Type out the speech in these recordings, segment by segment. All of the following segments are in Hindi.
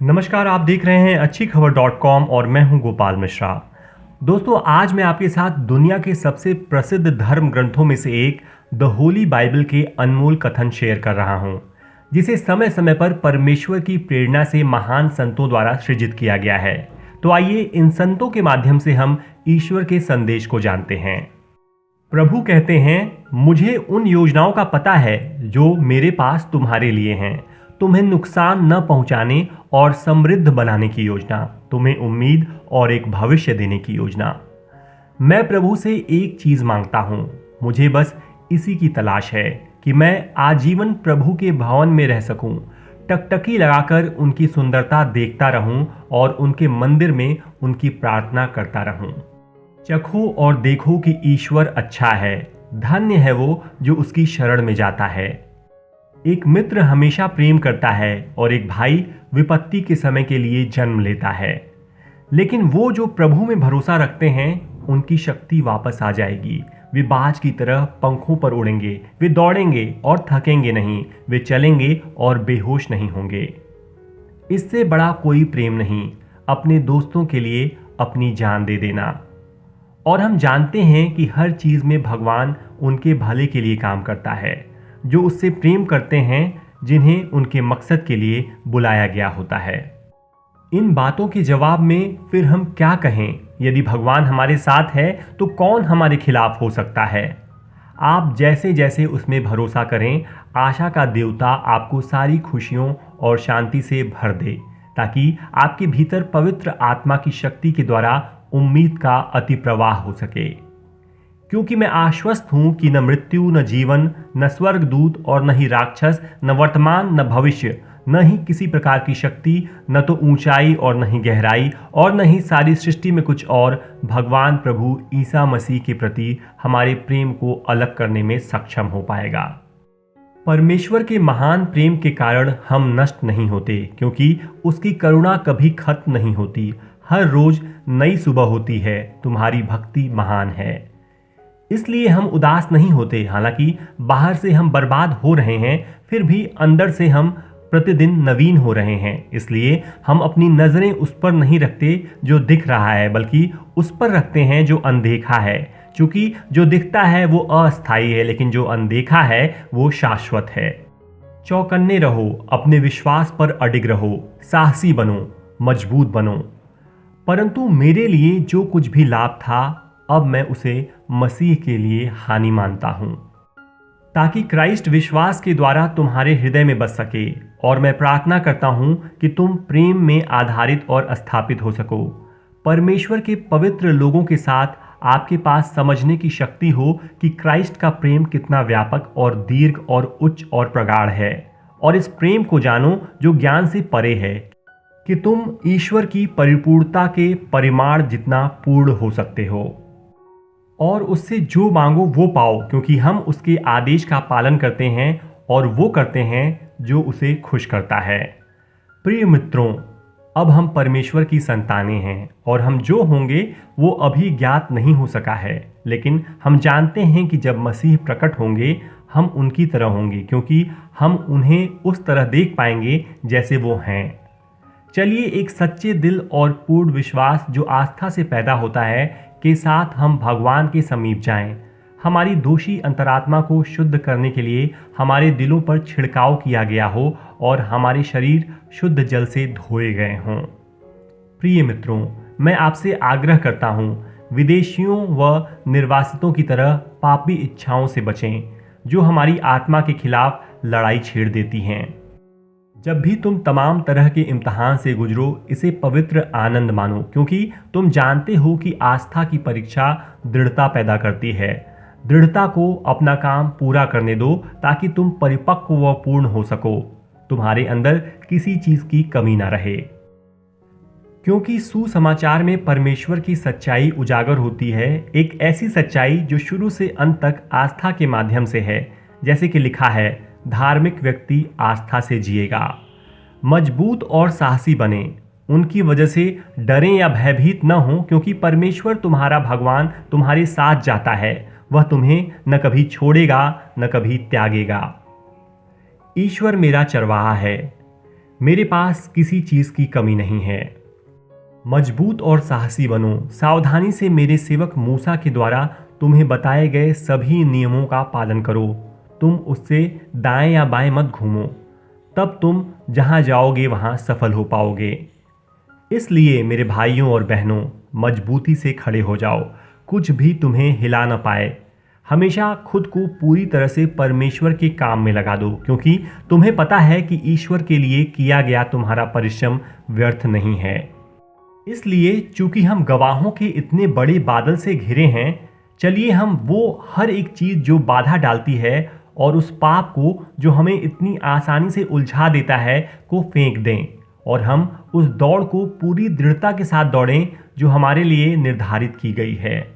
नमस्कार, आप देख रहे हैं अच्छी खबर और मैं हूं गोपाल मिश्रा। दोस्तों, आज मैं आपके साथ दुनिया के सबसे प्रसिद्ध धर्म ग्रंथों में से एक द होली बाइबल के अनमोल कथन शेयर कर रहा हूं, जिसे समय समय पर परमेश्वर की प्रेरणा से महान संतों द्वारा सृजित किया गया है। तो आइए इन संतों के माध्यम से हम ईश्वर के संदेश को जानते हैं। प्रभु कहते हैं, मुझे उन योजनाओं का पता है जो मेरे पास तुम्हारे लिए हैं, तुम्हें नुकसान न पहुंचाने और समृद्ध बनाने की योजना, तुम्हें उम्मीद और एक भविष्य देने की योजना। मैं प्रभु से एक चीज मांगता हूं, मुझे बस इसी की तलाश है कि मैं आजीवन प्रभु के भवन में रह सकूं, टकटकी लगाकर उनकी सुंदरता देखता रहूं और उनके मंदिर में उनकी प्रार्थना करता रहूं। चखो और देखो कि ईश्वर अच्छा है, धन्य है वो जो उसकी शरण में जाता है। एक मित्र हमेशा प्रेम करता है और एक भाई विपत्ति के समय के लिए जन्म लेता है। लेकिन वो जो प्रभु में भरोसा रखते हैं, उनकी शक्ति वापस आ जाएगी। वे बाज की तरह पंखों पर उड़ेंगे, वे दौड़ेंगे और थकेंगे नहीं, वे चलेंगे और बेहोश नहीं होंगे। इससे बड़ा कोई प्रेम नहीं, अपने दोस्तों के लिए अपनी जान दे देना। और हम जानते हैं कि हर चीज में भगवान उनके भले के लिए काम करता है, जो उससे प्रेम करते हैं, जिन्हें उनके मकसद के लिए बुलाया गया होता है। इन बातों के जवाब में फिर हम क्या कहें? यदि भगवान हमारे साथ है तो कौन हमारे खिलाफ हो सकता है? आप जैसे जैसे उसमें भरोसा करें, आशा का देवता आपको सारी खुशियों और शांति से भर दे, ताकि आपके भीतर पवित्र आत्मा की शक्ति के द्वारा उम्मीद का अति प्रवाह हो सके। क्योंकि मैं आश्वस्त हूं कि न मृत्यु, न जीवन, न स्वर्गदूत और न ही राक्षस, न वर्तमान न भविष्य, न ही किसी प्रकार की शक्ति, न तो ऊंचाई और न ही गहराई और न ही सारी सृष्टि में कुछ और, भगवान प्रभु ईसा मसीह के प्रति हमारे प्रेम को अलग करने में सक्षम हो पाएगा। परमेश्वर के महान प्रेम के कारण हम नष्ट नहीं होते, क्योंकि उसकी करुणा कभी खत्म नहीं होती। हर रोज नई सुबह होती है, तुम्हारी भक्ति महान है। इसलिए हम उदास नहीं होते। हालांकि बाहर से हम बर्बाद हो रहे हैं, फिर भी अंदर से हम प्रतिदिन नवीन हो रहे हैं। इसलिए हम अपनी नजरें उस पर नहीं रखते जो दिख रहा है, बल्कि उस पर रखते हैं जो अनदेखा है। क्योंकि जो दिखता है वो अस्थायी है, लेकिन जो अनदेखा है वो शाश्वत है। चौकन्ने रहो, अपने विश्वास पर अडिग रहो, साहसी बनो, मजबूत बनो। परंतु मेरे लिए जो कुछ भी लाभ था, अब मैं उसे मसीह के लिए हानि मानता हूं, ताकि क्राइस्ट विश्वास के द्वारा तुम्हारे हृदय में बस सके। और मैं प्रार्थना करता हूं कि तुम प्रेम में आधारित और स्थापित हो सको। परमेश्वर के पवित्र लोगों के साथ आपके पास समझने की शक्ति हो कि क्राइस्ट का प्रेम कितना व्यापक और दीर्घ और उच्च और प्रगाढ़ है। और इस प्रेम को जानो जो ज्ञान से परे है, कि तुम ईश्वर की परिपूर्णता के परिमाण जितना पूर्ण हो सकते हो। और उससे जो मांगो वो पाओ, क्योंकि हम उसके आदेश का पालन करते हैं और वो करते हैं जो उसे खुश करता है। प्रिय मित्रों, अब हम परमेश्वर की संतानें हैं और हम जो होंगे वो अभी ज्ञात नहीं हो सका है, लेकिन हम जानते हैं कि जब मसीह प्रकट होंगे हम उनकी तरह होंगे, क्योंकि हम उन्हें उस तरह देख पाएंगे जैसे वो हैं। चलिए एक सच्चे दिल और पूर्ण विश्वास जो आस्था से पैदा होता है के साथ हम भगवान के समीप जाएं। हमारी दोषी अंतरात्मा को शुद्ध करने के लिए हमारे दिलों पर छिड़काव किया गया हो और हमारे शरीर शुद्ध जल से धोए गए हों। प्रिय मित्रों, मैं आपसे आग्रह करता हूं, विदेशियों व निर्वासितों की तरह पापी इच्छाओं से बचें, जो हमारी आत्मा के खिलाफ लड़ाई छेड़ देती हैं। जब भी तुम तमाम तरह के इम्तहान से गुजरो, इसे पवित्र आनंद मानो, क्योंकि तुम जानते हो कि आस्था की परीक्षा दृढ़ता पैदा करती है। दृढ़ता को अपना काम पूरा करने दो, ताकि तुम परिपक्व व पूर्ण हो सको, तुम्हारे अंदर किसी चीज की कमी ना रहे। क्योंकि सुसमाचार में परमेश्वर की सच्चाई उजागर होती है, एक ऐसी सच्चाई जो शुरू से अंत तक आस्था के माध्यम से है। जैसे कि लिखा है, धार्मिक व्यक्ति आस्था से जिएगा। मजबूत और साहसी बने, उनकी वजह से डरें या भयभीत न हो, क्योंकि परमेश्वर तुम्हारा भगवान तुम्हारे साथ जाता है। वह तुम्हें न कभी छोड़ेगा न कभी त्यागेगा। ईश्वर मेरा चरवाहा है, मेरे पास किसी चीज़ की कमी नहीं है। मजबूत और साहसी बनो, सावधानी से मेरे सेवक मूसा के द्वारा तुम्हें बताए गए सभी नियमों का पालन करो। तुम उससे दाएं या बाएं मत घूमो, तब तुम जहां जाओगे वहां सफल हो पाओगे। इसलिए मेरे भाइयों और बहनों, मजबूती से खड़े हो जाओ, कुछ भी तुम्हें हिला न पाए। हमेशा खुद को पूरी तरह से परमेश्वर के काम में लगा दो, क्योंकि तुम्हें पता है कि ईश्वर के लिए किया गया तुम्हारा परिश्रम व्यर्थ नहीं है। इसलिए चूंकि हम गवाहों के इतने बड़े बादल से घिरे हैं, चलिए हम वो हर एक चीज़ जो बाधा डालती है और उस पाप को जो हमें इतनी आसानी से उलझा देता है को फेंक दें, और हम उस दौड़ को पूरी दृढ़ता के साथ दौड़ें जो हमारे लिए निर्धारित की गई है।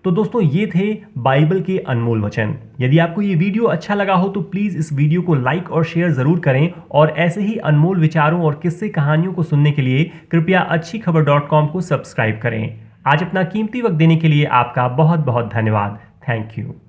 तो दोस्तों, ये थे बाइबल के अनमोल वचन। यदि आपको ये वीडियो अच्छा लगा हो तो प्लीज़ इस वीडियो को लाइक और शेयर ज़रूर करें, और ऐसे ही अनमोल विचारों और किस्से कहानियों को सुनने के लिए कृपया अच्छी खबर .com को सब्सक्राइब करें। आज अपना कीमती वक्त देने के लिए आपका बहुत बहुत धन्यवाद। Thank you.